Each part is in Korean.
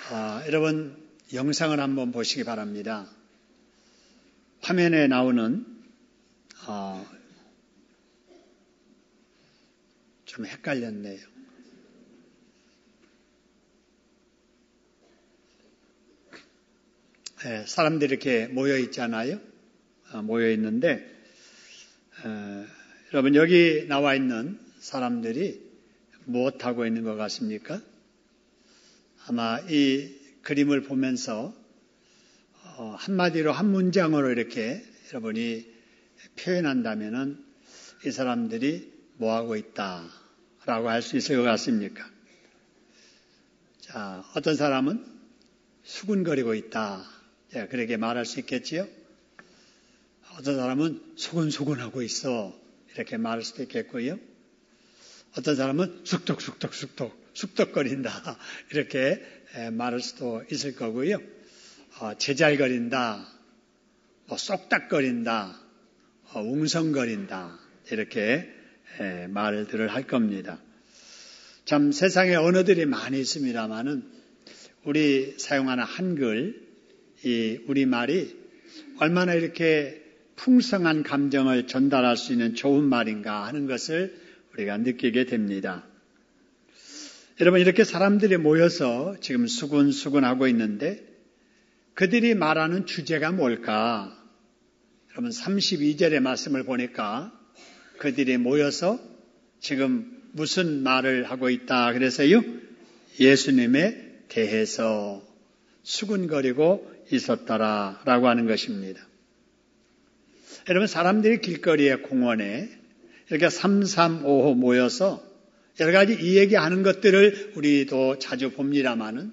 여러분 영상을 한번 보시기 바랍니다. 화면에 나오는 좀 헷갈렸네요. 사람들이 이렇게 모여 있잖아요. 모여 있는데 여러분 여기 나와 있는 사람들이 무엇하고 있는 것 같습니까? 아마 이 그림을 보면서 한마디로 한 문장으로 이렇게 여러분이 표현한다면은 이 사람들이 뭐하고 있다라고 할 수 있을 것 같습니까? 자, 어떤 사람은 수군거리고 있다. 그렇게 말할 수 있겠지요? 어떤 사람은 수근수근하고 있어. 이렇게 말할 수도 있겠고요. 어떤 사람은 쑥덕거린다. 이렇게 말할 수도 있을 거고요. 제잘거린다. 쏙닥거린다. 웅성거린다. 이렇게 말들을 할 겁니다. 참 세상에 언어들이 많이 있습니다만은 우리 사용하는 한글, 이 우리말이 얼마나 이렇게 풍성한 감정을 전달할 수 있는 좋은 말인가 하는 것을 우리가 느끼게 됩니다. 여러분 이렇게 사람들이 모여서 지금 수군수군하고 있는데 그들이 말하는 주제가 뭘까? 여러분 32절의 말씀을 보니까 그들이 모여서 지금 무슨 말을 하고 있다 그래서요? 예수님에 대해서 수군거리고 있었더라라고 하는 것입니다. 여러분 사람들이 길거리에 공원에 이렇게 335호 모여서 여러 가지 이 얘기하는 것들을 우리도 자주 봅니다마는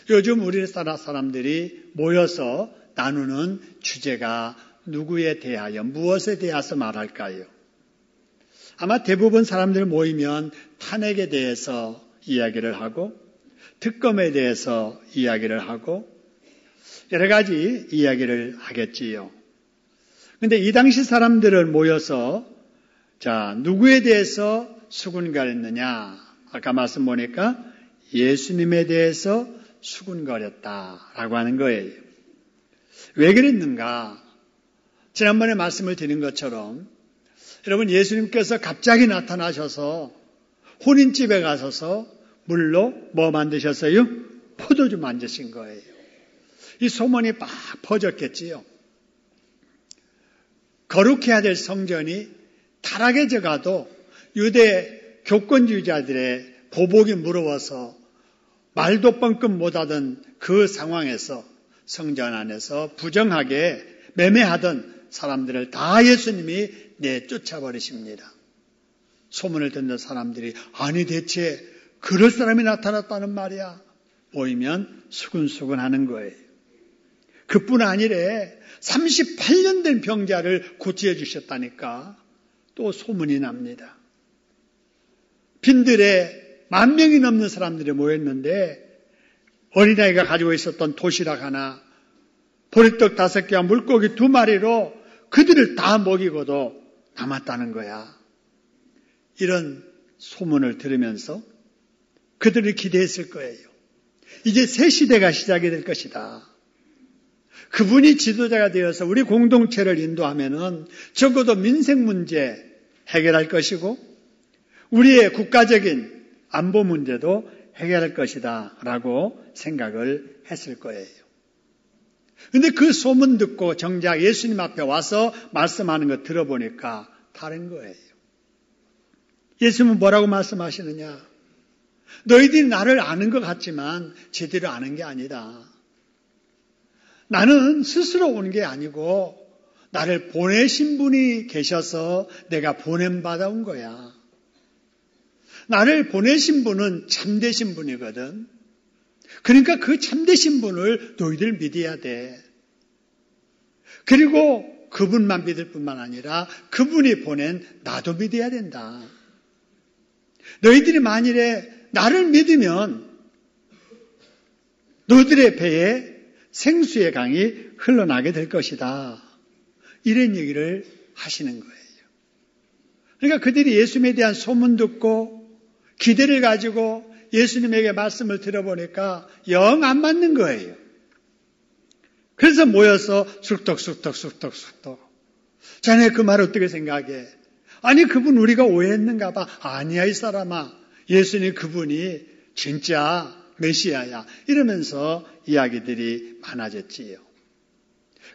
요즘 우리나라 사람들이 모여서 나누는 주제가 누구에 대하여 무엇에 대해서 말할까요? 아마 대부분 사람들 모이면 탄핵에 대해서 이야기를 하고 특검에 대해서 이야기를 하고 여러 가지 이야기를 하겠지요. 그런데 이 당시 사람들을 모여서 자 누구에 대해서 수군거렸느냐? 아까 말씀 보니까 예수님에 대해서 수군거렸다라고 하는 거예요. 왜 그랬는가? 지난번에 말씀을 드린 것처럼 여러분 예수님께서 갑자기 나타나셔서 혼인집에 가셔서 물로 뭐 만드셨어요? 포도주 만드신 거예요. 이 소문이 막 퍼졌겠지요. 거룩해야 될 성전이 타락해져 가도 유대 교권주의자들의 보복이 무러워서 말도 뻥끗 못하던 그 상황에서 성전 안에서 부정하게 매매하던 사람들을 다 예수님이 내쫓아버리십니다. 소문을 듣는 사람들이 아니 대체 그럴 사람이 나타났다는 말이야. 모이면 수근수근하는 거예요. 그뿐 아니래 38년 된 병자를 고치해 주셨다니까 또 소문이 납니다. 빈들에 10,000명이 넘는 사람들이 모였는데 어린아이가 가지고 있었던 도시락 하나, 보리떡 5개와 물고기 2마리로 그들을 다 먹이고도 남았다는 거야. 이런 소문을 들으면서 그들이 기대했을 거예요. 이제 새 시대가 시작이 될 것이다. 그분이 지도자가 되어서 우리 공동체를 인도하면은 적어도 민생 문제 해결할 것이고 우리의 국가적인 안보 문제도 해결할 것이다 라고 생각을 했을 거예요. 그런데 그 소문 듣고 정작 예수님 앞에 와서 말씀하는 거 들어보니까 다른 거예요. 예수님은 뭐라고 말씀하시느냐? 너희들이 나를 아는 것 같지만 제대로 아는 게 아니다. 나는 스스로 온 게 아니고 나를 보내신 분이 계셔서 내가 보냄받아 온 거야. 나를 보내신 분은 참되신 분이거든. 그러니까 그 참되신 분을 너희들 믿어야 돼. 그리고 그분만 믿을 뿐만 아니라 그분이 보낸 나도 믿어야 된다. 너희들이 만일에 나를 믿으면 너희들의 배에 생수의 강이 흘러나게 될 것이다. 이런 얘기를 하시는 거예요. 그러니까 그들이 예수님에 대한 소문 듣고 기대를 가지고 예수님에게 말씀을 들어보니까 영 안 맞는 거예요. 그래서 모여서 쑥덕쑥덕. 자네 그 말 어떻게 생각해? 아니 그분 우리가 오해했는가 봐. 아니야 이 사람아. 예수님 그분이 진짜 메시아야. 이러면서 이야기들이 많아졌지요.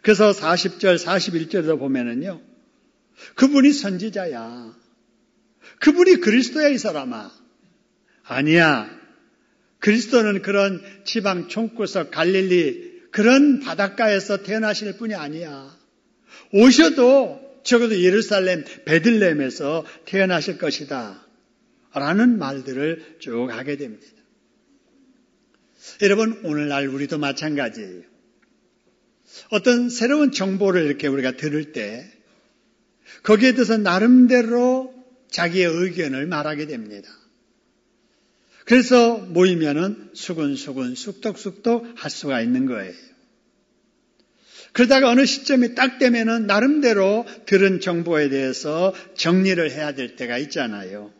그래서 40절, 41절에도 보면은요. 그분이 선지자야. 그분이 그리스도야 이 사람아. 아니야. 그리스도는 그런 지방 총구석 갈릴리 그런 바닷가에서 태어나실 분이 아니야. 오셔도 적어도 예루살렘 베들레헴에서 태어나실 것이다. 라는 말들을 쭉 하게 됩니다. 여러분 오늘날 우리도 마찬가지예요. 어떤 새로운 정보를 이렇게 우리가 들을 때 거기에 대해서 나름대로 자기의 의견을 말하게 됩니다. 그래서 모이면은 수근수근 쑥덕쑥덕 할 수가 있는 거예요. 그러다가 어느 시점이 딱 되면은 나름대로 들은 정보에 대해서 정리를 해야 될 때가 있잖아요.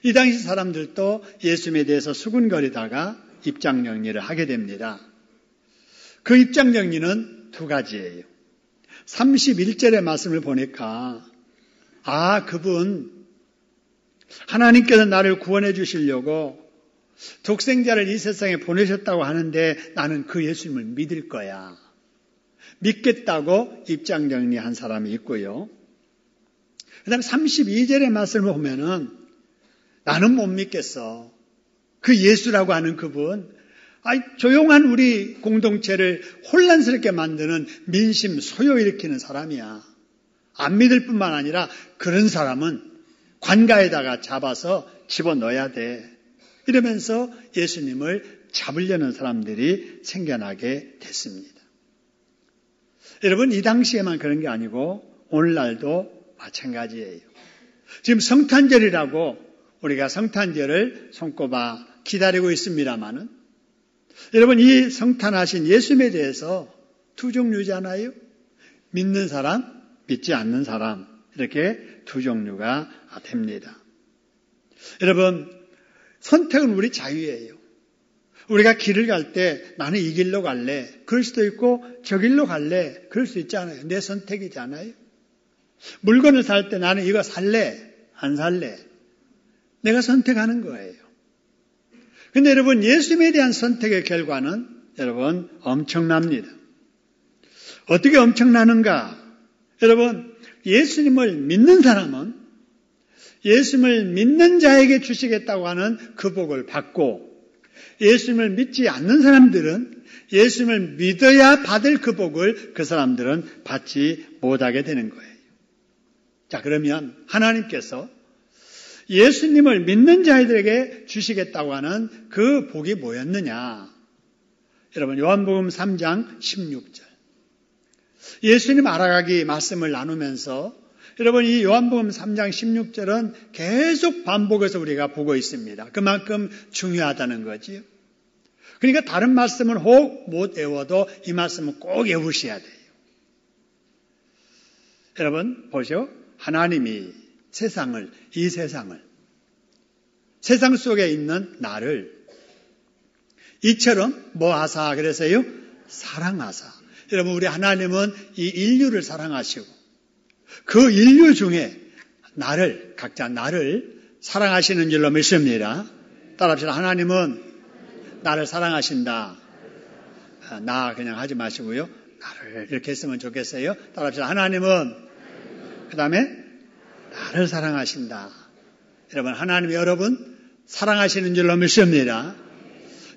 이 당시 사람들도 예수님에 대해서 수근거리다가 입장 정리를 하게 됩니다. 그 입장 정리는 두 가지예요. 31절의 말씀을 보니까 그분 하나님께서 나를 구원해 주시려고 독생자를 이 세상에 보내셨다고 하는데 나는 그 예수님을 믿을 거야. 믿겠다고 입장 정리한 사람이 있고요. 그 다음에 32절의 말씀을 보면은 나는 못 믿겠어. 그 예수라고 하는 그분, 조용한 우리 공동체를 혼란스럽게 만드는 민심 소요일으키는 사람이야. 안 믿을 뿐만 아니라 그런 사람은 관가에다가 잡아서 집어넣어야 돼. 이러면서 예수님을 잡으려는 사람들이 생겨나게 됐습니다. 여러분 이 당시에만 그런 게 아니고 오늘날도 마찬가지예요. 지금 성탄절이라고 우리가 성탄절을 손꼽아 기다리고 있습니다마는 여러분 이 성탄하신 예수님에 대해서 두 종류잖아요. 믿는 사람, 믿지 않는 사람 이렇게 두 종류가 됩니다. 여러분 선택은 우리 자유예요. 우리가 길을 갈 때 나는 이 길로 갈래. 그럴 수도 있고 저 길로 갈래. 그럴 수 있잖아요. 내 선택이잖아요. 물건을 살 때 나는 이거 살래. 안 살래. 내가 선택하는 거예요. 근데 여러분 예수님에 대한 선택의 결과는 여러분 엄청납니다. 어떻게 엄청나는가? 여러분 예수님을 믿는 사람은 예수님을 믿는 자에게 주시겠다고 하는 그 복을 받고 예수님을 믿지 않는 사람들은 예수님을 믿어야 받을 그 복을 그 사람들은 받지 못하게 되는 거예요. 자, 그러면 하나님께서 예수님을 믿는 자들에게 주시겠다고 하는 그 복이 뭐였느냐? 여러분 요한복음 3장 16절. 예수님 알아가기 말씀을 나누면서 여러분 이 요한복음 3장 16절은 계속 반복해서 우리가 보고 있습니다. 그만큼 중요하다는 거지요. 그러니까 다른 말씀은 혹 못 외워도 이 말씀은 꼭 외우셔야 돼요. 여러분 보시오. 하나님이 이 세상을 세상 속에 있는 나를 이처럼 뭐 하사 그래서요? 사랑하사. 여러분 우리 하나님은 이 인류를 사랑하시고 그 인류 중에 각자 나를 사랑하시는 줄로 믿습니다. 따라합시다. 하나님은 나를 사랑하신다. 나 그냥 하지 마시고요. 나를 이렇게 했으면 좋겠어요. 따라합시다. 하나님은 그 다음에 나를 사랑하신다. 여러분 하나님이 여러분 사랑하시는 줄로 믿습니다.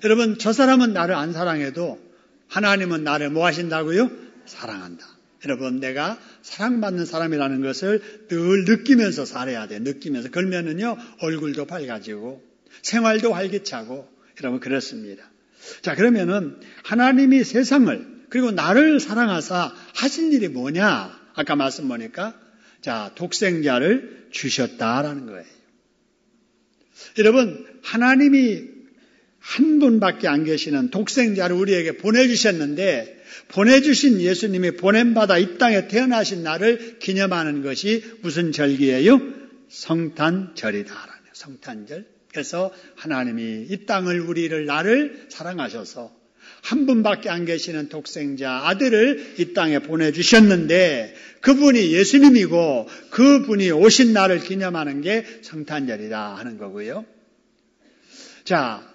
여러분 저 사람은 나를 안 사랑해도 하나님은 나를 뭐 하신다고요? 사랑한다. 여러분 내가 사랑받는 사람이라는 것을 늘 느끼면서 살아야 돼. 느끼면서. 그러면은요 얼굴도 밝아지고 생활도 활기차고 여러분 그렇습니다. 자 그러면은 하나님이 세상을 그리고 나를 사랑하사 하신 일이 뭐냐? 아까 말씀 보니까 자 독생자를 주셨다라는 거예요. 여러분 하나님이 한 분밖에 안 계시는 독생자를 우리에게 보내주셨는데 보내주신 예수님이 보냄받아 이 땅에 태어나신 날을 기념하는 것이 무슨 절기예요? 성탄절이다. 성탄절. 그래서 하나님이 이 땅을 나를 사랑하셔서 한 분밖에 안 계시는 독생자 아들을 이 땅에 보내주셨는데 그분이 예수님이고 그분이 오신 날을 기념하는 게 성탄절이다 하는 거고요. 자,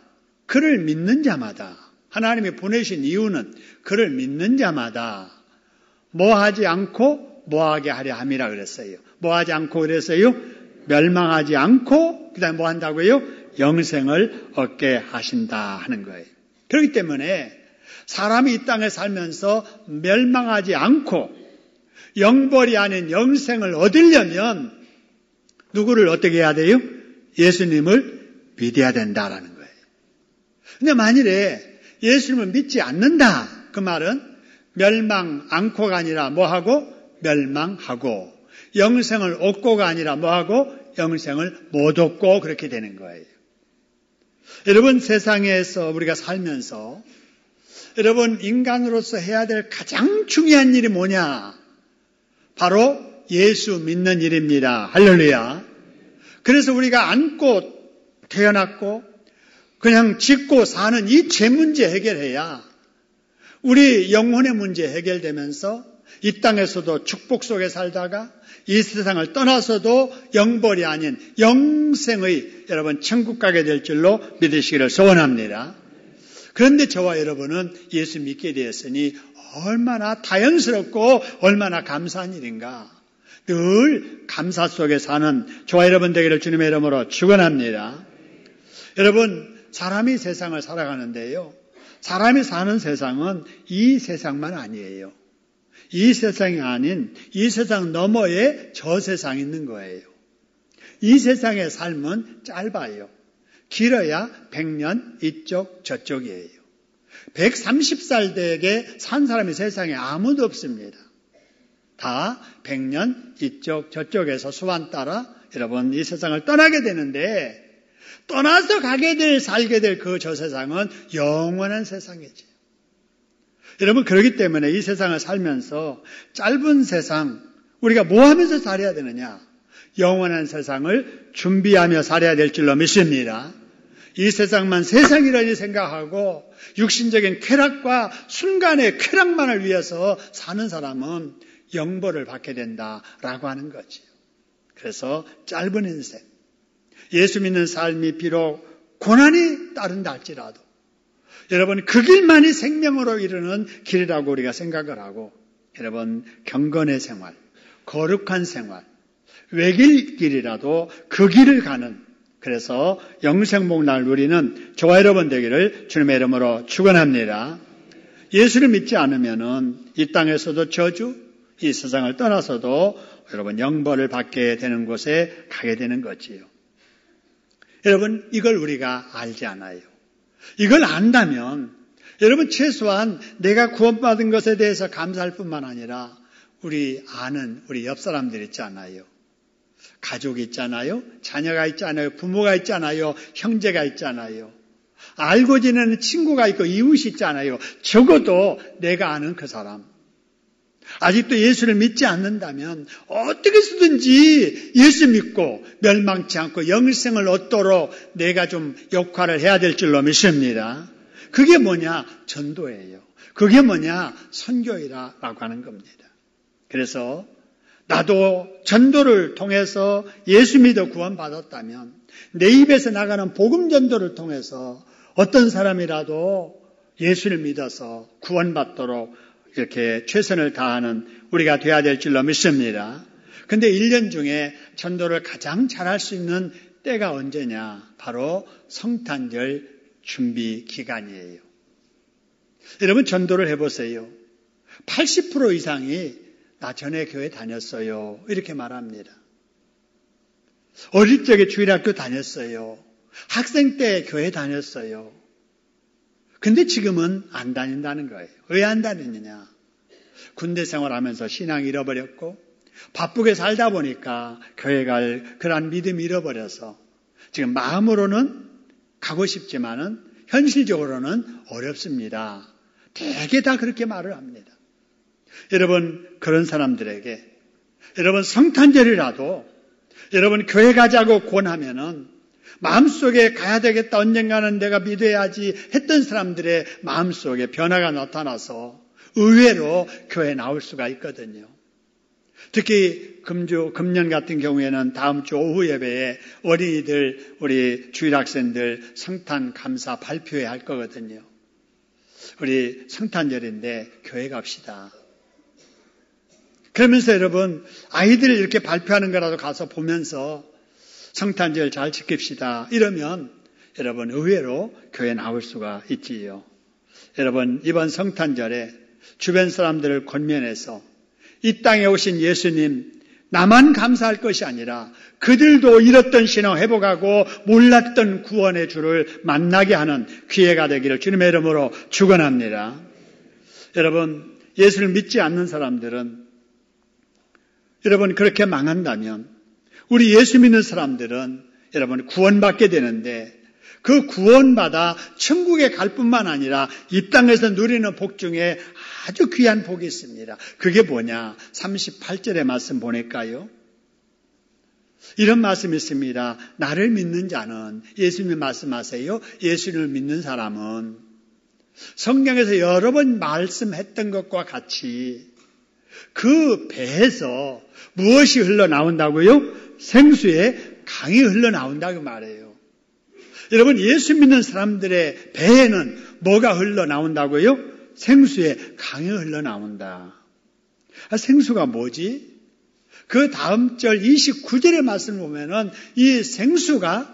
그를 믿는 자마다 하나님이 보내신 이유는 그를 믿는 자마다 뭐하지 않고 뭐하게 하려 함이라 그랬어요. 뭐하지 않고 그랬어요? 멸망하지 않고 그 다음에 뭐 한다고요? 영생을 얻게 하신다 하는 거예요. 그렇기 때문에 사람이 이 땅에 살면서 멸망하지 않고 영벌이 아닌 영생을 얻으려면 누구를 어떻게 해야 돼요? 예수님을 믿어야 된다라는 거예요. 근데 만일에 예수님을 믿지 않는다 그 말은 멸망 않고가 아니라 뭐하고? 멸망하고 영생을 얻고가 아니라 뭐하고? 영생을 못 얻고 그렇게 되는 거예요. 여러분 세상에서 우리가 살면서 여러분 인간으로서 해야 될 가장 중요한 일이 뭐냐? 바로 예수 믿는 일입니다. 할렐루야. 그래서 우리가 안고 태어났고 그냥 짓고 사는 이 죄 문제 해결해야 우리 영혼의 문제 해결되면서 이 땅에서도 축복 속에 살다가 이 세상을 떠나서도 영벌이 아닌 영생의 여러분 천국 가게 될 줄로 믿으시기를 소원합니다. 그런데 저와 여러분은 예수 믿게 되었으니 얼마나 다연스럽고 얼마나 감사한 일인가. 늘 감사 속에 사는 저와 여러분 되기를 주님의 이름으로 축원합니다. 여러분 사람이 세상을 살아가는데요. 사람이 사는 세상은 이 세상만 아니에요. 이 세상이 아닌 이 세상 너머에 저 세상이 있는 거예요. 이 세상의 삶은 짧아요. 길어야 100년 이쪽 저쪽이에요. 130살 되게 산 사람이 세상에 아무도 없습니다. 다 100년 이쪽 저쪽에서 수완 따라 여러분 이 세상을 떠나게 되는데 떠나서 가게 될 살게 될 그 저 세상은 영원한 세상이지. 여러분 그렇기 때문에 이 세상을 살면서 짧은 세상 우리가 뭐 하면서 살아야 되느냐? 영원한 세상을 준비하며 살아야 될 줄로 믿습니다. 이 세상만 세상이라니 생각하고 육신적인 쾌락과 순간의 쾌락만을 위해서 사는 사람은 영벌을 받게 된다라고 하는 거지요. 그래서 짧은 인생, 예수 믿는 삶이 비록 고난이 따른다 할지라도 여러분 그 길만이 생명으로 이르는 길이라고 우리가 생각을 하고 여러분 경건의 생활, 거룩한 생활, 외길 길이라도 그 길을 가는 그래서 영생복락을 누리는 저와 여러분 되기를 주님의 이름으로 축원합니다. 예수를 믿지 않으면은 이 땅에서도 저주, 이 세상을 떠나서도 여러분 영벌을 받게 되는 곳에 가게 되는 거지요. 여러분 이걸 우리가 알지 않아요. 이걸 안다면 여러분 최소한 내가 구원받은 것에 대해서 감사할 뿐만 아니라 우리 아는 우리 옆 사람들 있잖아요. 가족이 있잖아요. 자녀가 있잖아요. 부모가 있잖아요. 형제가 있잖아요. 알고 지내는 친구가 있고 이웃이 있잖아요. 적어도 내가 아는 그 사람. 아직도 예수를 믿지 않는다면 어떻게 해서든지 예수 믿고 멸망치 않고 영생을 얻도록 내가 좀 역할을 해야 될 줄로 믿습니다. 그게 뭐냐? 전도예요. 그게 뭐냐? 선교이라고 하는 겁니다. 그래서 나도 전도를 통해서 예수 믿어 구원받았다면 내 입에서 나가는 복음 전도를 통해서 어떤 사람이라도 예수를 믿어서 구원받도록 이렇게 최선을 다하는 우리가 돼야 될 줄로 믿습니다. 그런데 1년 중에 전도를 가장 잘할 수 있는 때가 언제냐? 바로 성탄절 준비 기간이에요. 여러분 전도를 해보세요. 80% 이상이 나 전에 교회 다녔어요. 이렇게 말합니다. 어릴 적에 주일학교 다녔어요. 학생 때 교회 다녔어요. 근데 지금은 안 다닌다는 거예요. 왜 안 다니느냐? 군대 생활하면서 신앙 잃어버렸고 바쁘게 살다 보니까 교회 갈 그런 믿음 잃어버려서 지금 마음으로는 가고 싶지만은 현실적으로는 어렵습니다. 대개 다 그렇게 말을 합니다. 여러분 그런 사람들에게 여러분 성탄절이라도 여러분 교회 가자고 권하면은 마음속에 가야 되겠다, 언젠가는 내가 믿어야지 했던 사람들의 마음속에 변화가 나타나서 의외로 교회에 나올 수가 있거든요. 특히 금년 같은 경우에는 다음 주 오후 예배에 어린이들, 우리 주일학생들 성탄 감사 발표회 할 거거든요. 우리 성탄절인데 교회 갑시다. 그러면서 여러분, 아이들 이렇게 발표하는 거라도 가서 보면서 성탄절 잘 지킵시다. 이러면 여러분 의외로 교회 나올 수가 있지요. 여러분, 이번 성탄절에 주변 사람들을 권면해서 이 땅에 오신 예수님, 나만 감사할 것이 아니라 그들도 잃었던 신앙 회복하고 몰랐던 구원의 주를 만나게 하는 기회가 되기를 주님의 이름으로 축원합니다. 여러분, 예수를 믿지 않는 사람들은 여러분 그렇게 망한다면 우리 예수 믿는 사람들은 여러분 구원받게 되는데 그 구원받아 천국에 갈 뿐만 아니라 이 땅에서 누리는 복 중에 아주 귀한 복이 있습니다. 그게 뭐냐? 38절의 말씀 보낼까요? 이런 말씀이 있습니다. 나를 믿는 자는, 예수님이 말씀하세요. 예수님을 믿는 사람은 성경에서 여러 번 말씀했던 것과 같이 그 배에서 무엇이 흘러나온다고요? 생수의 강이 흘러나온다고 말해요. 여러분, 예수 믿는 사람들의 배에는 뭐가 흘러나온다고요? 생수의 강이 흘러나온다. 생수가 뭐지? 그 다음 절 29절의 말씀을 보면은 이 생수가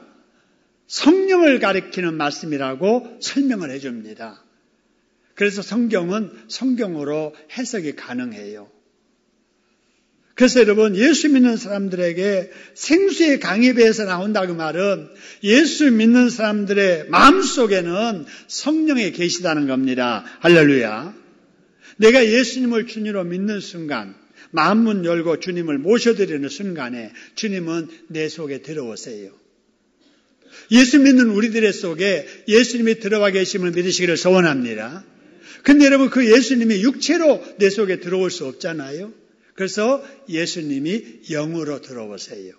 성령을 가리키는 말씀이라고 설명을 해줍니다. 그래서 성경은 성경으로 해석이 가능해요. 그래서 여러분, 예수 믿는 사람들에게 생수의 강에 배에서 나온다고 말은 예수 믿는 사람들의 마음속에는 성령이 계시다는 겁니다. 할렐루야. 내가 예수님을 주님으로 믿는 순간, 마음문 열고 주님을 모셔드리는 순간에 주님은 내 속에 들어오세요. 예수 믿는 우리들의 속에 예수님이 들어와 계심을 믿으시기를 소원합니다. 근데 여러분, 그 예수님이 육체로 내 속에 들어올 수 없잖아요. 그래서 예수님이 영으로 들어오세요.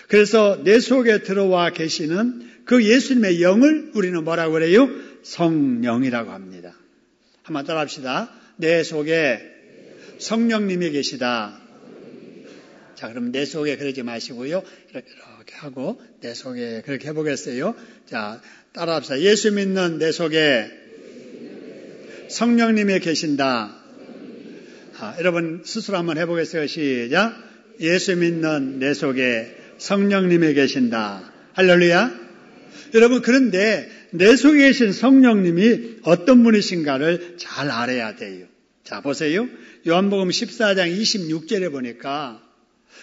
그래서 내 속에 들어와 계시는 그 예수님의 영을 우리는 뭐라고 그래요? 성령이라고 합니다. 한번 따라합시다. 내 속에 성령님이 계시다. 자, 그럼 내 속에 그러지 마시고요. 이렇게 하고 내 속에 그렇게 해보겠어요. 자, 따라합시다. 예수 믿는 내 속에 성령님이 계신다. 여러분 스스로 한번 해보겠어요. 시작. 예수 믿는 내 속에 성령님이 계신다. 할렐루야. 여러분, 그런데 내 속에 계신 성령님이 어떤 분이신가를 잘 알아야 돼요. 자, 보세요. 요한복음 14장 26절에 보니까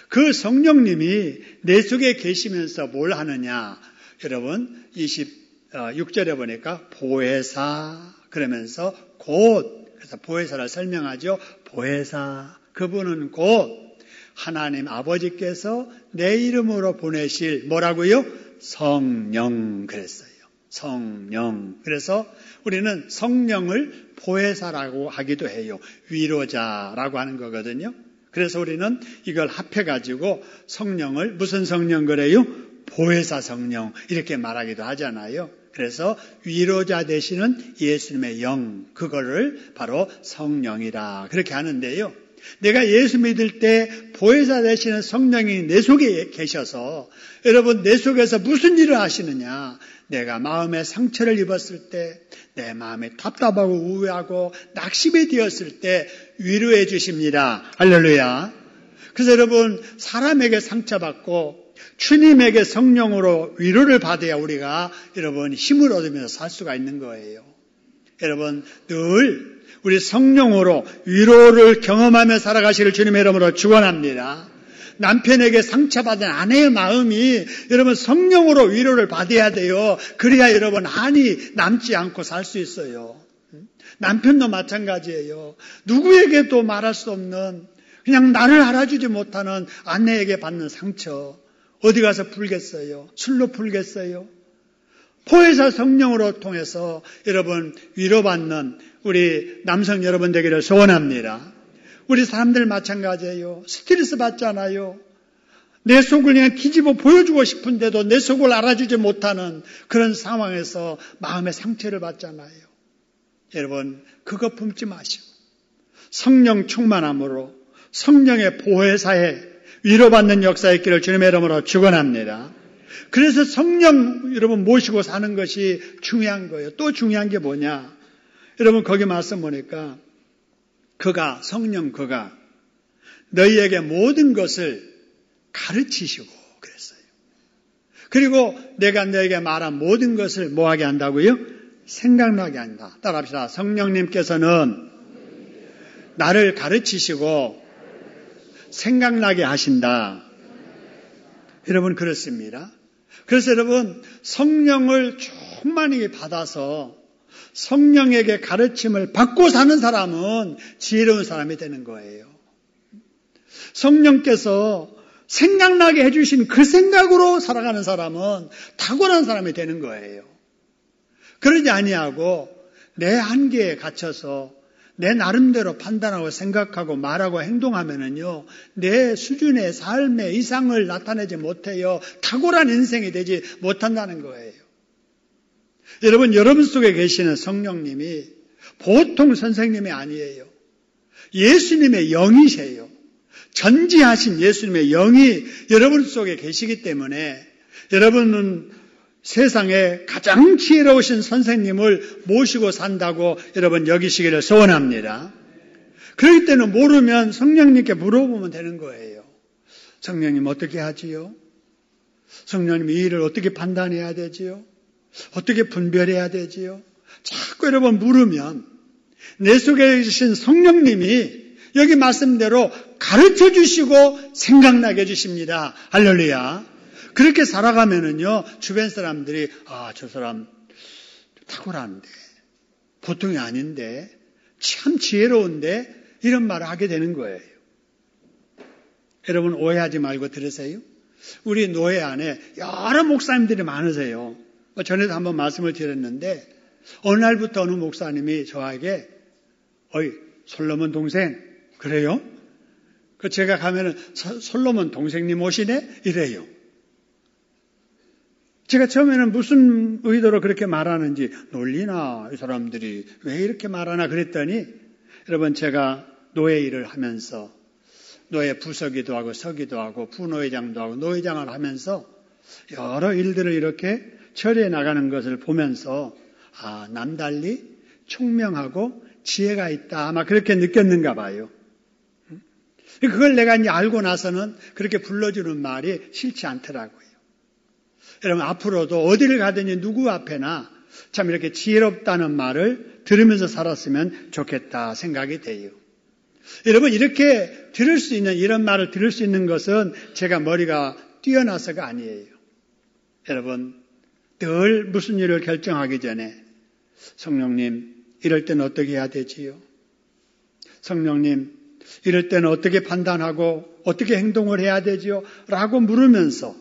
그 성령님이 내 속에 계시면서 뭘 하느냐. 여러분 26절에 보니까 보혜사 그러면서 곧, 그래서 보혜사를 설명하죠. 보혜사, 그분은 곧 하나님 아버지께서 내 이름으로 보내실 뭐라고요? 성령 그랬어요. 성령. 그래서 우리는 성령을 보혜사라고 하기도 해요. 위로자라고 하는 거거든요. 그래서 우리는 이걸 합해가지고 성령을 무슨 성령 그래요? 보혜사 성령 이렇게 말하기도 하잖아요. 그래서 위로자 되시는 예수님의 영, 그거를 바로 성령이라 그렇게 하는데요. 내가 예수 믿을 때 보혜사 되시는 성령이 내 속에 계셔서 여러분 내 속에서 무슨 일을 하시느냐. 내가 마음에 상처를 입었을 때, 내 마음이 답답하고 우울하고 낙심이 되었을 때 위로해 주십니다. 할렐루야. 그래서 여러분 사람에게 상처받고 주님에게 성령으로 위로를 받아야 우리가 여러분 힘을 얻으면서 살 수가 있는 거예요. 여러분 늘 우리 성령으로 위로를 경험하며 살아가시길 주님의 이름으로 축원합니다. 남편에게 상처받은 아내의 마음이 여러분 성령으로 위로를 받아야 돼요. 그래야 여러분 한이 남지 않고 살 수 있어요. 남편도 마찬가지예요. 누구에게도 말할 수 없는 그냥 나를 알아주지 못하는 아내에게 받는 상처 어디 가서 풀겠어요? 술로 풀겠어요? 보혜사 성령으로 통해서 여러분 위로받는 우리 남성 여러분 되기를 소원합니다. 우리 사람들 마찬가지예요. 스트레스 받잖아요. 내 속을 그냥 뒤집어 보여주고 싶은데도 내 속을 알아주지 못하는 그런 상황에서 마음의 상처를 받잖아요. 여러분, 그거 품지 마시고 성령 충만함으로 성령의 보혜사에 위로받는 역사의 있기를 주님의 이름으로 축원합니다. 그래서 성령 여러분 모시고 사는 것이 중요한 거예요. 또 중요한 게 뭐냐? 여러분 거기 말씀 보니까 성령 그가 너희에게 모든 것을 가르치시고 그랬어요. 그리고 내가 너에게 말한 모든 것을 뭐하게 한다고요? 생각나게 한다. 따라합시다. 성령님께서는 나를 가르치시고 생각나게 하신다. 여러분 그렇습니다. 그래서 여러분 성령을 충만히 받아서 성령에게 가르침을 받고 사는 사람은 지혜로운 사람이 되는 거예요. 성령께서 생각나게 해주신 그 생각으로 살아가는 사람은 탁월한 사람이 되는 거예요. 그러지 아니하고 내 한계에 갇혀서 내 나름대로 판단하고 생각하고 말하고 행동하면은요, 내 수준의 삶의 이상을 나타내지 못해요. 탁월한 인생이 되지 못한다는 거예요. 여러분 속에 계시는 성령님이 보통 선생님이 아니에요. 예수님의 영이세요. 전지하신 예수님의 영이 여러분 속에 계시기 때문에 여러분은 세상에 가장 지혜로우신 선생님을 모시고 산다고 여러분 여기시기를 소원합니다. 그렇기 때문에 모르면 성령님께 물어보면 되는 거예요. 성령님 어떻게 하지요? 성령님 이 일을 어떻게 판단해야 되지요? 어떻게 분별해야 되지요? 자꾸 여러분 물으면 내 속에 계신 성령님이 여기 말씀대로 가르쳐 주시고 생각나게 해주십니다. 할렐루야. 그렇게 살아가면은요, 주변 사람들이, 저 사람 탁월한데, 보통이 아닌데, 참 지혜로운데, 이런 말을 하게 되는 거예요. 여러분, 오해하지 말고 들으세요. 우리 노예 안에 여러 목사님들이 많으세요. 전에도 한번 말씀을 드렸는데, 어느 날부터 어느 목사님이 저에게, 솔로몬 동생, 그래요? 제가 가면은, 솔로몬 동생님 오시네? 이래요. 제가 처음에는 무슨 의도로 그렇게 말하는지 놀리나 이 사람들이 왜 이렇게 말하나 그랬더니 여러분 제가 노예 일을 하면서 노예 부서기도 하고 서기도 하고 부노회장도 하고 노회장을 하면서 여러 일들을 이렇게 처리해 나가는 것을 보면서 남달리 총명하고 지혜가 있다 아마 그렇게 느꼈는가 봐요. 그걸 내가 이제 알고 나서는 그렇게 불러주는 말이 싫지 않더라고요. 여러분 앞으로도 어디를 가든지 누구 앞에나 참 이렇게 지혜롭다는 말을 들으면서 살았으면 좋겠다 생각이 돼요. 여러분 이렇게 들을 수 있는 이런 말을 들을 수 있는 것은 제가 머리가 뛰어나서가 아니에요. 여러분 늘 무슨 일을 결정하기 전에 성령님 이럴 때는 어떻게 해야 되지요? 성령님 이럴 때는 어떻게 판단하고 어떻게 행동을 해야 되지요? 라고 물으면서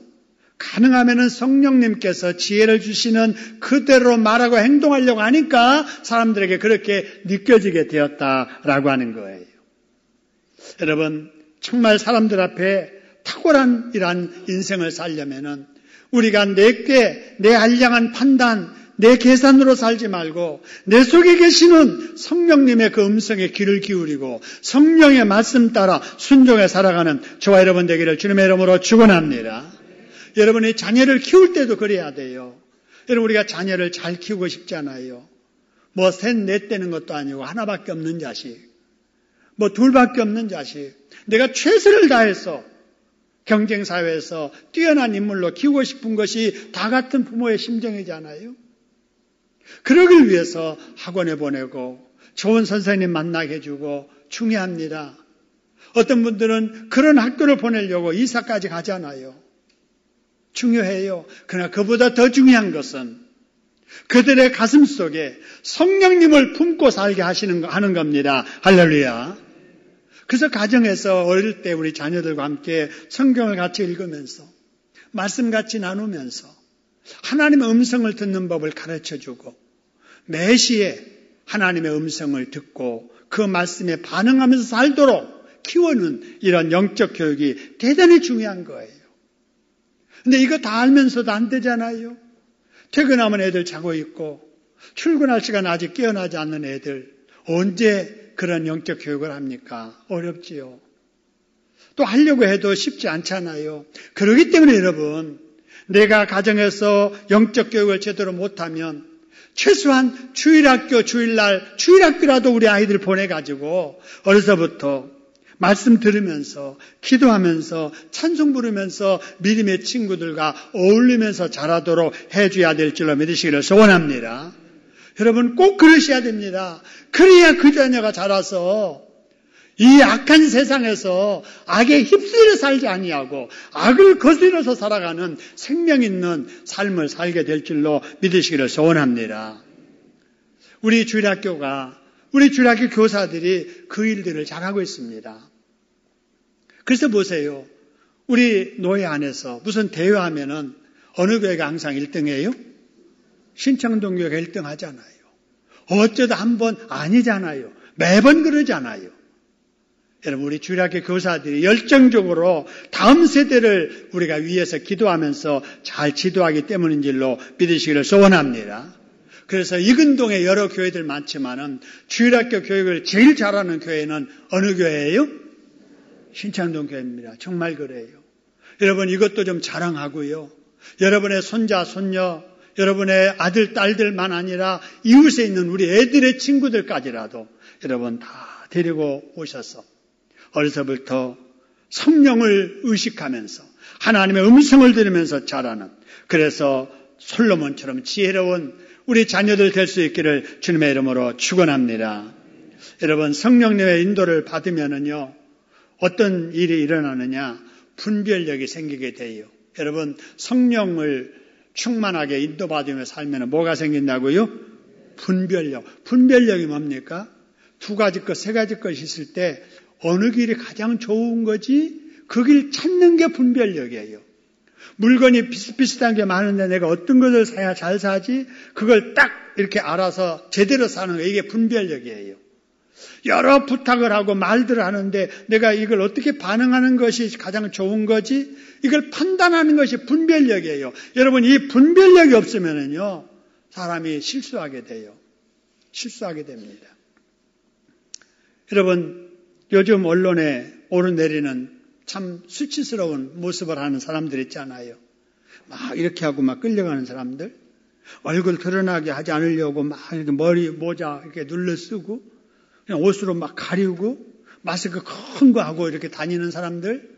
가능하면은 성령님께서 지혜를 주시는 그대로 말하고 행동하려고 하니까 사람들에게 그렇게 느껴지게 되었다라고 하는 거예요. 여러분, 정말 사람들 앞에 탁월한 이러한 인생을 살려면은 우리가 내 알량한 판단, 내 계산으로 살지 말고 내 속에 계시는 성령님의 그 음성에 귀를 기울이고 성령의 말씀 따라 순종해 살아가는 저와 여러분 되기를 주님의 이름으로 축원합니다. 여러분이 자녀를 키울 때도 그래야 돼요. 여러분 우리가 자녀를 잘 키우고 싶잖아요. 셋, 넷 되는 것도 아니고 하나밖에 없는 자식. 둘밖에 없는 자식. 내가 최선을 다해서 경쟁사회에서 뛰어난 인물로 키우고 싶은 것이 다 같은 부모의 심정이잖아요. 그러기 위해서 학원에 보내고 좋은 선생님 만나게 해주고 중요합니다. 어떤 분들은 그런 학교를 보내려고 이사까지 가잖아요. 중요해요. 그러나 그보다 더 중요한 것은 그들의 가슴 속에 성령님을 품고 살게 하는 겁니다. 할렐루야. 그래서 가정에서 어릴 때 우리 자녀들과 함께 성경을 같이 읽으면서 말씀 같이 나누면서 하나님의 음성을 듣는 법을 가르쳐주고 매시에 하나님의 음성을 듣고 그 말씀에 반응하면서 살도록 키우는 이런 영적 교육이 대단히 중요한 거예요. 근데 이거 다 알면서도 안 되잖아요. 퇴근하면 애들 자고 있고 출근할 시간 아직 깨어나지 않는 애들 언제 그런 영적 교육을 합니까? 어렵지요. 또 하려고 해도 쉽지 않잖아요. 그렇기 때문에 여러분, 내가 가정에서 영적 교육을 제대로 못하면 최소한 주일학교, 주일날 주일학교라도 우리 아이들 보내가지고 어려서부터 말씀 들으면서 기도하면서 찬송 부르면서 믿음의 친구들과 어울리면서 자라도록 해줘야 될 줄로 믿으시기를 소원합니다. 여러분 꼭 그러셔야 됩니다. 그래야 그 자녀가 자라서 이 악한 세상에서 악에 휩쓸려 살지 아니하고 악을 거스려서 살아가는 생명 있는 삶을 살게 될 줄로 믿으시기를 소원합니다. 우리 주일학교 교사들이 그 일들을 잘하고 있습니다. 그래서 보세요. 우리 노예 안에서 무슨 대회하면은 어느 교회가 항상 1등이에요? 신창동 교회가 1등 하잖아요. 어쩌다 한 번 아니잖아요. 매번 그러잖아요. 여러분 우리 주일학교 교사들이 열정적으로 다음 세대를 우리가 위해서 기도하면서 잘 지도하기 때문인 줄로 믿으시기를 소원합니다. 그래서 이근동에 여러 교회들 많지만은 주일학교 교육을 제일 잘하는 교회는 어느 교회예요? 신창동 교회입니다. 정말 그래요. 여러분 이것도 좀 자랑하고요. 여러분의 손자, 손녀, 여러분의 아들, 딸들만 아니라 이웃에 있는 우리 애들의 친구들까지라도 여러분 다 데리고 오셔서 어려서부터 성령을 의식하면서 하나님의 음성을 들으면서 자라는, 그래서 솔로몬처럼 지혜로운 우리 자녀들 될 수 있기를 주님의 이름으로 축원합니다. 여러분 성령님의 인도를 받으면은요 어떤 일이 일어나느냐, 분별력이 생기게 돼요. 여러분 성령을 충만하게 인도받으며 살면 뭐가 생긴다고요? 분별력. 분별력이 뭡니까? 2가지 것, 3가지 것이 있을 때 어느 길이 가장 좋은 거지? 그 길 찾는 게 분별력이에요. 물건이 비슷비슷한 게 많은데 내가 어떤 것을 사야 잘 사지? 그걸 딱 이렇게 알아서 제대로 사는 거, 이게 분별력이에요. 여러 부탁을 하고 말들을 하는데 내가 이걸 어떻게 반응하는 것이 가장 좋은 거지? 이걸 판단하는 것이 분별력이에요. 여러분 이 분별력이 없으면요 사람이 실수하게 돼요. 실수하게 됩니다. 여러분 요즘 언론에 오르내리는 참 수치스러운 모습을 하는 사람들 있잖아요. 막 이렇게 하고 막 끌려가는 사람들, 얼굴 드러나게 하지 않으려고 막 이렇게 머리 모자 이렇게 눌러 쓰고 그냥 옷으로 막 가리고 마스크 큰 거 하고 이렇게 다니는 사람들,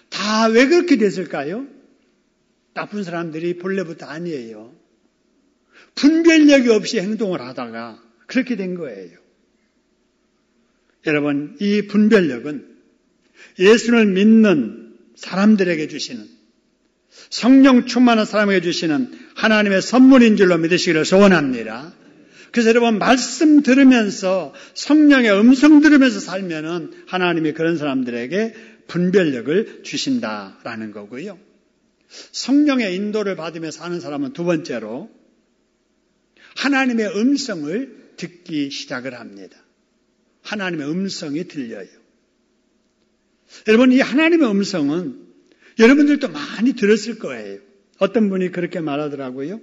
다 왜 그렇게 됐을까요? 나쁜 사람들이 본래부터 아니에요. 분별력이 없이 행동을 하다가 그렇게 된 거예요. 여러분 이 분별력은 예수를 믿는 사람들에게 주시는, 성령 충만한 사람에게 주시는 하나님의 선물인 줄로 믿으시기를 소원합니다. 그래서 여러분 말씀 들으면서 성령의 음성 들으면서 살면은 하나님이 그런 사람들에게 분별력을 주신다라는 거고요. 성령의 인도를 받으며 사는 사람은 두 번째로 하나님의 음성을 듣기 시작을 합니다. 하나님의 음성이 들려요. 여러분 이 하나님의 음성은 여러분들도 많이 들었을 거예요. 어떤 분이 그렇게 말하더라고요.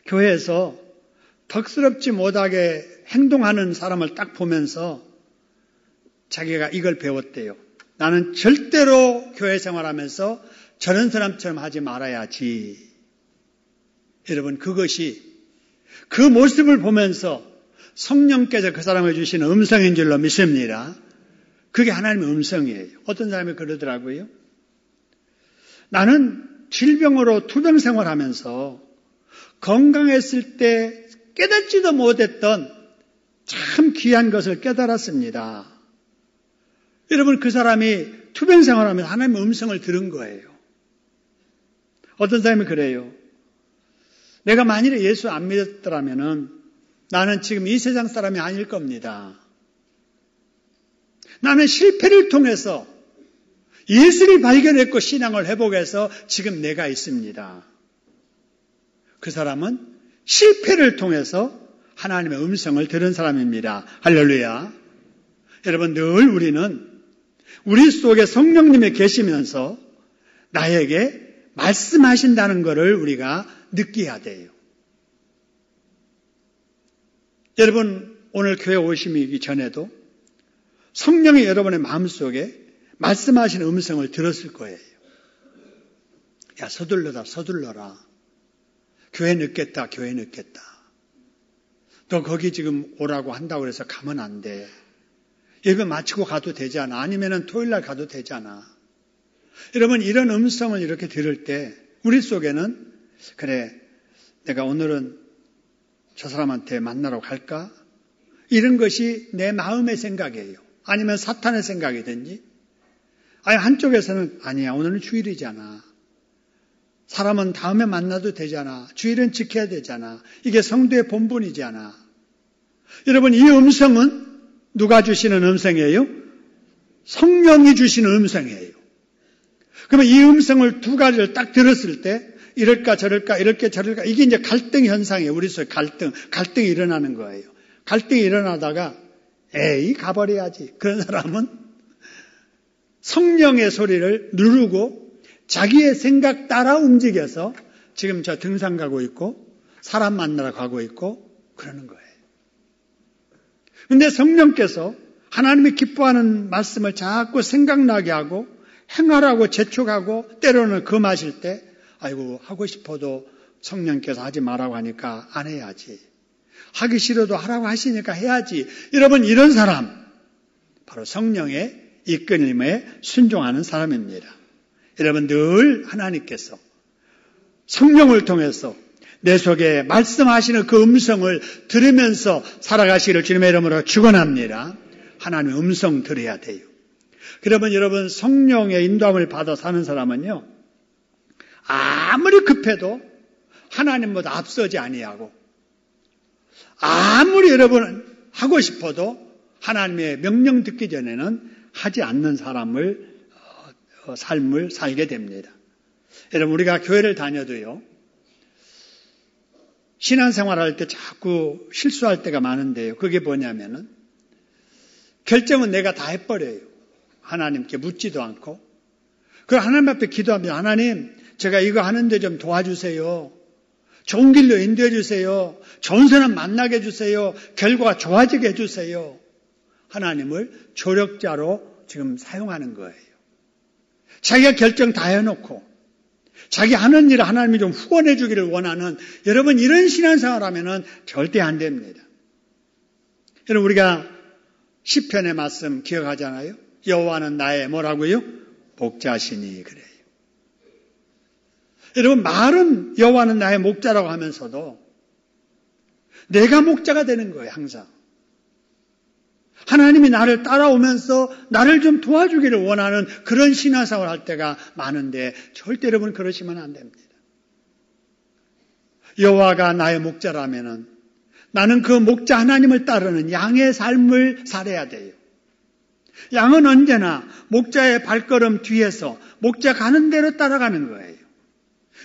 교회에서 덕스럽지 못하게 행동하는 사람을 딱 보면서 자기가 이걸 배웠대요. 나는 절대로 교회 생활하면서 저런 사람처럼 하지 말아야지. 여러분 그것이 그 모습을 보면서 성령께서 그 사람을 주시는 음성인 줄로 믿습니다. 그게 하나님의 음성이에요. 어떤 사람이 그러더라고요. 나는 질병으로 투병 생활하면서 건강했을 때 깨닫지도 못했던 참 귀한 것을 깨달았습니다. 여러분 그 사람이 투병 생활하면서 하나님의 음성을 들은 거예요. 어떤 사람이 그래요. 내가 만일에 예수 안 믿었더라면 나는 지금 이 세상 사람이 아닐 겁니다. 나는 실패를 통해서 예수를 발견했고 신앙을 회복해서 지금 내가 있습니다. 그 사람은 실패를 통해서 하나님의 음성을 들은 사람입니다. 할렐루야. 여러분 늘 우리는 우리 속에 성령님이 계시면서 나에게 말씀하신다는 것을 우리가 느껴야 돼요. 여러분, 오늘 교회 오시기 전에도 성령이 여러분의 마음속에 말씀하시는 음성을 들었을 거예요. 야, 서둘러라. 교회 늦겠다. 너 거기 지금 오라고 한다고 해서 가면 안 돼. 예배 마치고 가도 되잖아. 아니면은 토요일 날 가도 되잖아. 여러분, 이런 음성을 이렇게 들을 때 우리 속에는 그래, 내가 오늘은 저 사람한테 만나러 갈까? 이런 것이 내 마음의 생각이에요. 아니면 사탄의 생각이든지. 아니, 한쪽에서는 아니야, 오늘은 주일이잖아. 사람은 다음에 만나도 되잖아. 주일은 지켜야 되잖아. 이게 성도의 본분이잖아. 여러분, 이 음성은 누가 주시는 음성이에요? 성령이 주시는 음성이에요. 그러면 이 음성을 두 가지를 딱 들었을 때 이럴까 저럴까 이렇게 저럴까 이게 이제 갈등 현상이에요. 우리 속에 갈등이 일어나는 거예요. 갈등이 일어나다가 에이 가버려야지. 그런 사람은 성령의 소리를 누르고 자기의 생각 따라 움직여서 지금 저 등산 가고 있고 사람 만나러 가고 있고 그러는 거예요. 그런데 성령께서 하나님이 기뻐하는 말씀을 자꾸 생각나게 하고 행하라고 재촉하고 때로는 금하실 때 아이고 하고 싶어도 성령께서 하지 말라고 하니까 안 해야지. 하기 싫어도 하라고 하시니까 해야지. 여러분, 이런 사람 바로 성령의 이끌림에 순종하는 사람입니다. 여러분, 늘 하나님께서 성령을 통해서 내 속에 말씀하시는 그 음성을 들으면서 살아가시기를 주님의 이름으로 축원합니다. 하나님의 음성 들어야 돼요. 그러면 여러분, 성령의 인도함을 받아 사는 사람은요, 아무리 급해도 하나님보다 앞서지 아니하고, 아무리 여러분 하고 싶어도 하나님의 명령 듣기 전에는 하지 않는 삶을 살게 됩니다. 여러분, 우리가 교회를 다녀도요, 신앙생활할 때 자꾸 실수할 때가 많은데요. 그게 뭐냐면은 결정은 내가 다 해버려요. 하나님께 묻지도 않고. 그럼 하나님 앞에 기도합니다. 하나님, 제가 이거 하는데 좀 도와주세요. 좋은 길로 인도해 주세요. 좋은 사람 만나게 해주세요. 결과가 좋아지게 해주세요. 하나님을 조력자로 지금 사용하는 거예요. 자기가 결정 다 해놓고 자기 하는 일을 하나님이 좀 후원해 주기를 원하는, 여러분, 이런 신앙생활 하면은 절대 안 됩니다. 여러분, 우리가 시편의 말씀 기억하잖아요. 여호와는 나의 뭐라고요? 목자시니 그래요. 여러분, 말은 여호와는 나의 목자라고 하면서도 내가 목자가 되는 거예요. 항상 하나님이 나를 따라오면서 나를 좀 도와주기를 원하는 그런 신앙생활을 할 때가 많은데 절대 여러분 그러시면 안 됩니다. 여호와가 나의 목자라면은 나는 그 목자 하나님을 따르는 양의 삶을 살아야 돼요. 양은 언제나 목자의 발걸음 뒤에서 목자 가는 대로 따라가는 거예요.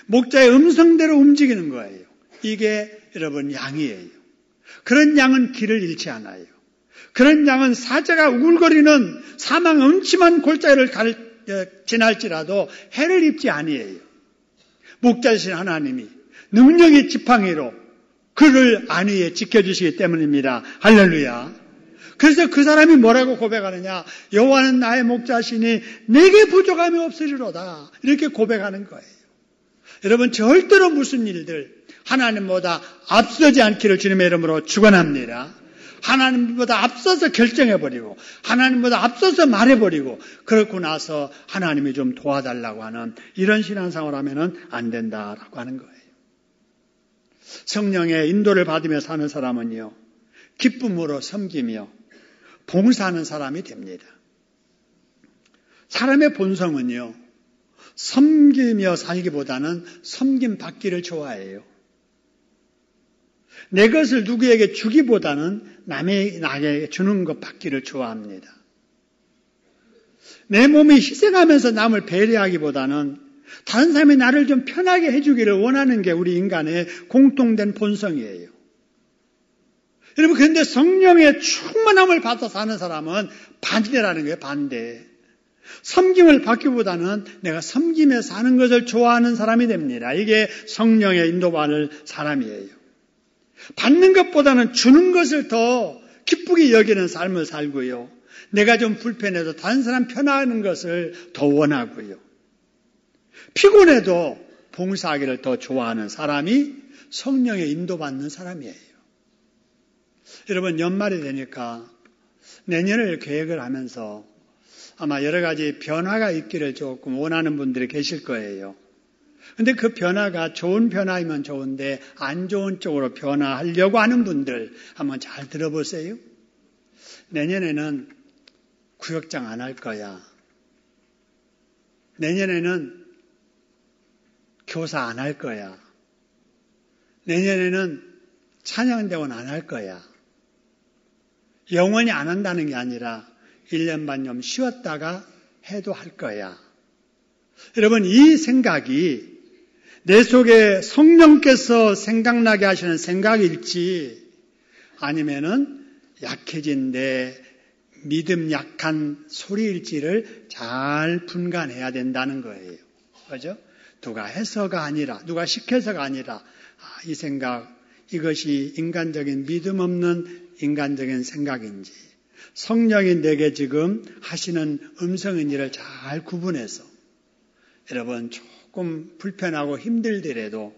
목자의 음성대로 움직이는 거예요. 이게 여러분 양이에요. 그런 양은 길을 잃지 않아요. 그런 양은 사자가 우글거리는 사망 음침한 골짜기를 지날지라도 해를 입지 아니에요. 목자이신 하나님이 능력의 지팡이로 그를 안위에 지켜주시기 때문입니다. 할렐루야. 그래서 그 사람이 뭐라고 고백하느냐? 여호와는 나의 목자시니 내게 부족함이 없으리로다. 이렇게 고백하는 거예요. 여러분, 절대로 무슨 일들 하나님보다 앞서지 않기를 주님의 이름으로 축원합니다. 하나님보다 앞서서 결정해버리고 하나님보다 앞서서 말해버리고 그렇고 나서 하나님이 좀 도와달라고 하는 이런 신앙생활을 하면 안 된다라고 하는 거예요. 성령의 인도를 받으며 사는 사람은요, 기쁨으로 섬기며 봉사하는 사람이 됩니다. 사람의 본성은요, 섬기며 살기보다는 섬김 받기를 좋아해요. 내 것을 누구에게 주기보다는 남이 나에게 주는 것 받기를 좋아합니다. 내 몸이 희생하면서 남을 배려하기보다는 다른 사람이 나를 좀 편하게 해주기를 원하는 게 우리 인간의 공통된 본성이에요. 여러분, 그런데 성령의 충만함을 받아 사는 사람은 반대라는 거예요. 반대. 섬김을 받기보다는 내가 섬김에 사는 것을 좋아하는 사람이 됩니다. 이게 성령의 인도받을 사람이에요. 받는 것보다는 주는 것을 더 기쁘게 여기는 삶을 살고요. 내가 좀 불편해도 다른 사람 편하는 것을 더 원하고요. 피곤해도 봉사하기를 더 좋아하는 사람이 성령의 인도받는 사람이에요. 여러분, 연말이 되니까 내년을 계획을 하면서 아마 여러 가지 변화가 있기를 조금 원하는 분들이 계실 거예요. 근데 그 변화가 좋은 변화이면 좋은데 안 좋은 쪽으로 변화하려고 하는 분들 한번 잘 들어보세요. 내년에는 구역장 안 할 거야. 내년에는 교사 안 할 거야. 내년에는 찬양대원 안 할 거야. 영원히 안 한다는 게 아니라 1년 반 좀 쉬었다가 해도 할 거야. 여러분, 이 생각이 내 속에 성령께서 생각나게 하시는 생각일지 아니면은 약해진 내 믿음 약한 소리일지를 잘 분간해야 된다는 거예요. 그죠? 누가 해서가 아니라, 누가 시켜서가 아니라, 이 생각, 이것이 인간적인 믿음 없는 인간적인 생각인지, 성령이 내게 지금 하시는 음성인지를 잘 구분해서, 여러분 조금 불편하고 힘들더라도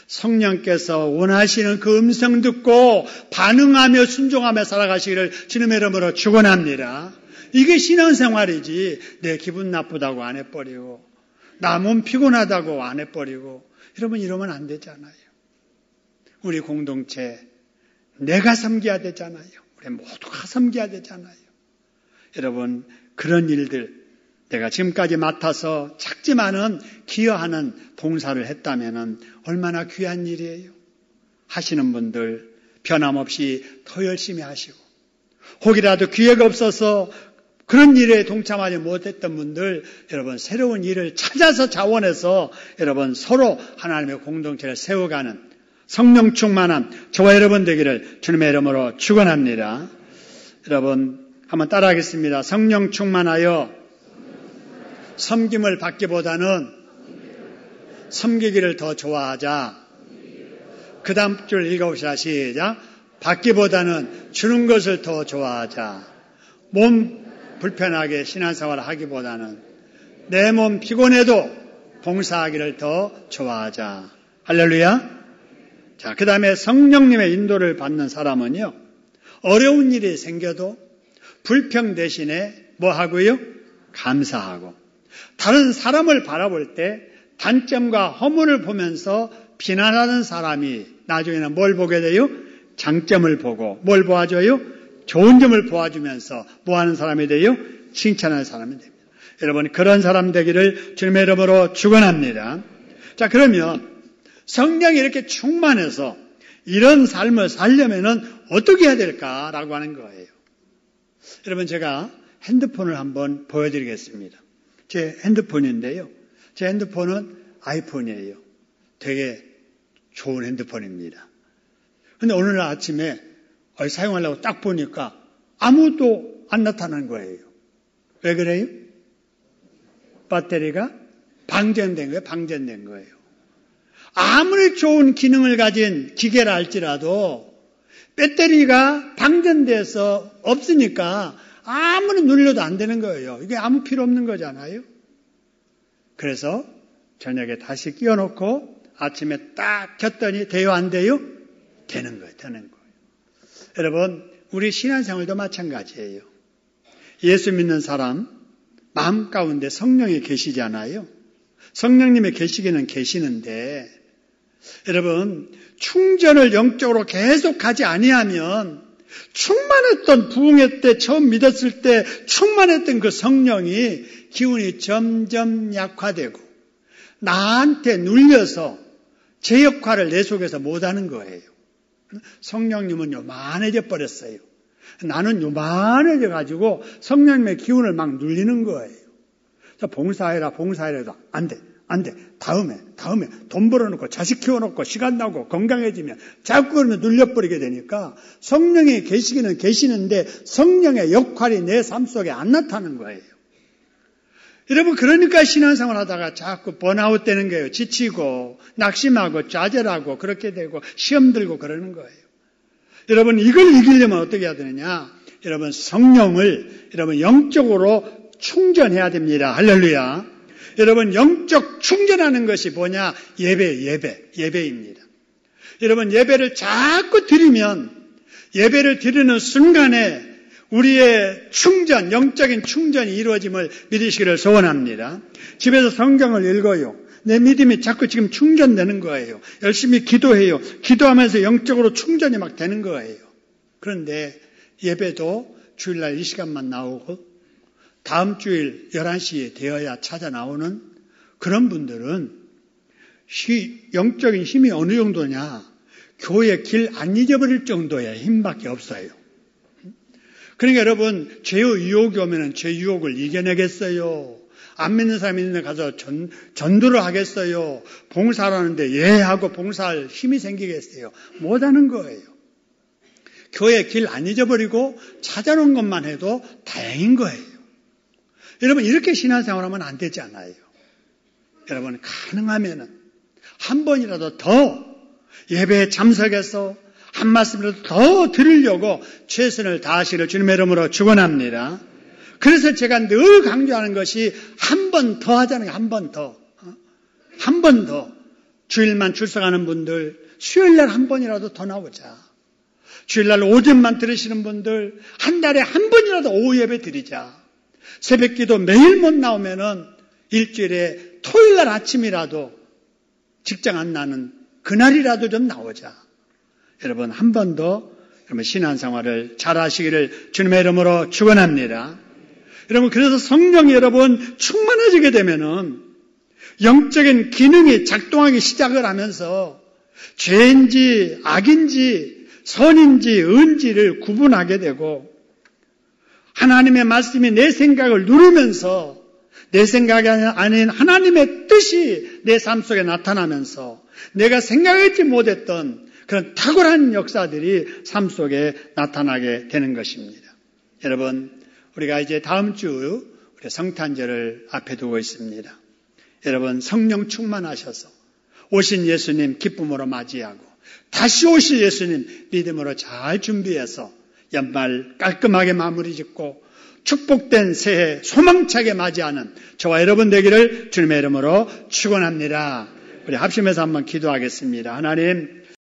성령께서 원하시는 그 음성 듣고 반응하며 순종하며 살아가시기를 주님의 이름으로 축원합니다. 이게 신앙생활이지 내 기분 나쁘다고 안 해버리고 나 몸 피곤하다고 안 해버리고 여러분 이러면 안 되잖아요. 우리 공동체 내가 섬겨야 되잖아요. 우리 모두가 섬겨야 되잖아요. 여러분 그런 일들 내가 지금까지 맡아서 작지만은 기여하는 봉사를 했다면 얼마나 귀한 일이에요. 하시는 분들 변함없이 더 열심히 하시고 혹이라도 기회가 없어서 그런 일에 동참하지 못했던 분들 여러분 새로운 일을 찾아서 자원해서 여러분 서로 하나님의 공동체를 세워가는 성령 충만한 저와 여러분 되기를 주님의 이름으로 축원합니다. 여러분 한번 따라하겠습니다. 성령 충만하여 섬김을 받기보다는 섬기기를 더 좋아하자. 그 다음 줄 읽어봅시다. 시작. 받기보다는 주는 것을 더 좋아하자. 몸 불편하게 신앙생활을 하기보다는 내 몸 피곤해도 봉사하기를 더 좋아하자. 할렐루야. 자, 그 다음에 성령님의 인도를 받는 사람은요. 어려운 일이 생겨도 불평 대신에 뭐 하고요? 감사하고. 다른 사람을 바라볼 때 단점과 허물을 보면서 비난하는 사람이 나중에는 뭘 보게 돼요? 장점을 보고 뭘 보아줘요? 좋은 점을 보아주면서 뭐 하는 사람이 돼요? 칭찬하는 사람이 됩니다. 여러분 그런 사람 되기를 주님의 이름으로 축원합니다. 자, 그러면 성령이 이렇게 충만해서 이런 삶을 살려면은 어떻게 해야 될까라고 하는 거예요. 여러분 제가 핸드폰을 한번 보여드리겠습니다. 제 핸드폰인데요. 제 핸드폰은 아이폰이에요. 되게 좋은 핸드폰입니다. 근데 오늘 아침에 사용하려고 딱 보니까 아무도 안 나타난 거예요. 왜 그래요? 배터리가 방전된 거예요. 방전된 거예요. 아무리 좋은 기능을 가진 기계라 할지라도 배터리가 방전돼서 없으니까 아무리 눌려도 안 되는 거예요. 이게 아무 필요 없는 거잖아요. 그래서 저녁에 다시 끼워놓고 아침에 딱 켰더니 돼요 안 돼요? 되는 거예요. 되는 거예요. 여러분 우리 신앙생활도 마찬가지예요. 예수 믿는 사람 마음 가운데 성령이 계시잖아요. 성령님의 계시기는 계시는데 여러분 충전을 영적으로 계속하지 아니하면 충만했던 부흥회 때 처음 믿었을 때 충만했던 그 성령이 기운이 점점 약화되고 나한테 눌려서 제 역할을 내 속에서 못하는 거예요. 성령님은 요만해져 버렸어요. 나는 요만해져 가지고 성령님의 기운을 막 눌리는 거예요. 봉사해라 봉사해라도 안 돼. 다음에 돈 벌어놓고 자식 키워놓고 시간 나고 건강해지면 자꾸 그러면 눌려버리게 되니까 성령이 계시기는 계시는데 성령의 역할이 내 삶 속에 안 나타나는 거예요. 여러분, 그러니까 신앙생활 하다가 자꾸 번아웃 되는 거예요. 지치고 낙심하고 좌절하고 그렇게 되고 시험 들고 그러는 거예요. 여러분, 이걸 이기려면 어떻게 해야 되느냐? 여러분, 성령을 여러분 영적으로 충전해야 됩니다. 할렐루야. 여러분, 영적 충전하는 것이 뭐냐? 예배입니다. 여러분, 예배를 자꾸 드리면 예배를 드리는 순간에 우리의 충전, 영적인 충전이 이루어짐을 믿으시기를 소원합니다. 집에서 성경을 읽어요. 내 믿음이 자꾸 지금 충전되는 거예요. 열심히 기도해요. 기도하면서 영적으로 충전이 막 되는 거예요. 그런데 예배도 주일날 이 시간만 나오고 다음 주일 11시에 되어야 찾아 나오는 그런 분들은 영적인 힘이 어느 정도냐? 교회 길 안 잊어버릴 정도의 힘밖에 없어요. 그러니까 여러분, 죄의 유혹이 오면은 죄 유혹을 이겨내겠어요? 안 믿는 사람이 있는데 가서 전도를 하겠어요? 봉사를 하는데 하고 봉사할 힘이 생기겠어요? 못하는 거예요. 교회 길 안 잊어버리고 찾아놓은 것만 해도 다행인 거예요. 여러분, 이렇게 신앙생활하면 안 되지 않아요. 여러분, 가능하면은 한 번이라도 더 예배에 참석해서 한 말씀이라도 더 들으려고 최선을 다하시기를 주님의 이름으로 축원합니다. 그래서 제가 늘 강조하는 것이 한 번 더 하자는 거예요. 한 번 더. 한 번 더. 주일만 출석하는 분들 수요일날 한 번이라도 더 나오자. 주일날 오전만 들으시는 분들 한 달에 한 번이라도 오후 예배 드리자. 새벽기도 매일 못 나오면은 일주일에 토요일날 아침이라도 직장 안 나는 그날이라도 좀 나오자. 여러분, 한 번 더 여러분 신앙생활을 잘 하시기를 주님의 이름으로 축원합니다. 여러분, 그래서 성령이 여러분 충만해지게 되면은 영적인 기능이 작동하기 시작을 하면서 죄인지 악인지 선인지 은지를 구분하게 되고 하나님의 말씀이 내 생각을 누르면서 내 생각이 아닌 하나님의 뜻이 내 삶 속에 나타나면서 내가 생각하지 못했던 그런 탁월한 역사들이 삶 속에 나타나게 되는 것입니다. 여러분, 우리가 이제 다음 주 우리 성탄절을 앞에 두고 있습니다. 여러분, 성령 충만하셔서 오신 예수님 기쁨으로 맞이하고 다시 오실 예수님 믿음으로 잘 준비해서 연말 깔끔하게 마무리 짓고 축복된 새해 소망차게 맞이하는 저와 여러분 되기를 주님의 이름으로 축원합니다. 우리 합심해서 한번 기도하겠습니다. 하나님,